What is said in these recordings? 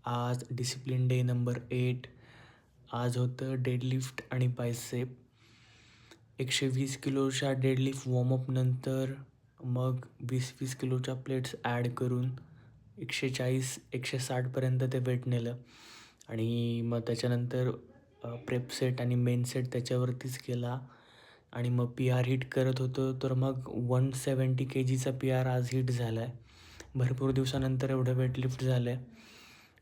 आज discipline day number 8. आज होतं डेडलिफ्ट आणि बायसेप. 120 किलोच्या डेडलिफ्ट वॉर्मअप नंतर मग 20-20 किलोच्या प्लेट्स ॲड करून 140-160पर्यंत ते वेट नेलं आणि मग त्याच्यानंतर प्रेप सेट आणि मेन सेट त्याच्यावरतीच केला आणि मग पी आर हिट करत होतो. तर मग 170 KGचा पी आर आज हिट झाला आहे. भरपूर दिवसानंतर एवढं वेटलिफ्ट झालं आहे.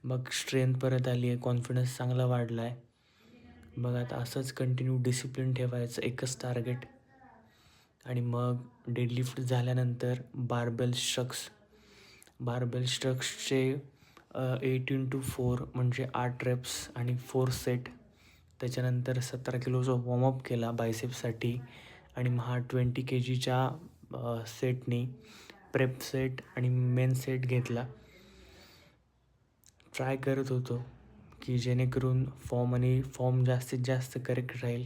मग स्ट्रेंथ परत आली आहे, कॉन्फिडन्स चांगला वाढला आहे. मग आता असंच कंटिन्यू डिसिप्लिन ठेवायचं, एकच टार्गेट. आणि मग डेडलिफ्ट झाल्यानंतर बारबेल स्ट्रक्सचे 8x4 म्हणजे 8 रेप्स आणि 4 सेट. त्याच्यानंतर 17 किलोचा वॉर्मअप केला बायसेपसाठी आणि मग हा 20 KGच्या सेटनी प्रेप सेट आणि मेन सेट घेतला. ट्राय करत होतो की जेणेकरून फॉर्म जास्तीत जास्त करेक्ट राहील.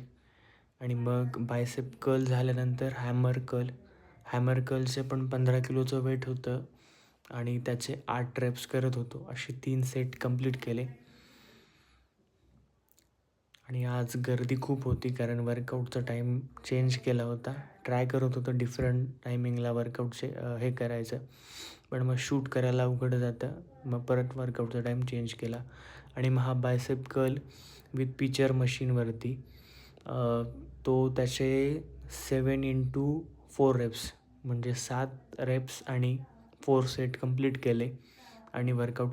आणि मग बायसेप कर्ल झाल्यानंतर हॅमर कर्लचे पण 15 किलोचं वेट होतं आणि त्याचे 8 रेप्स करत होतो. असे 3 सेट कंप्लीट केले. आणि आज गर्दी खूप होती कारण वर्कआउटचा टाईम चेंज केला होता. ट्राय करत होतो डिफरंट टायमिंगला वर्कआउटचे हे करायचं, पण मग शूट करायला अवघड जातं. मग परत वर्कआउटचा टाईम चेंज केला आणि मग हा बायसेप कर्ल विथ पिचर मशीनवरती तो त्याचे 7x4 रेप्स म्हणजे 7 रेप्स आणि 4 सेट कंप्लीट केले आणि वर्कआउट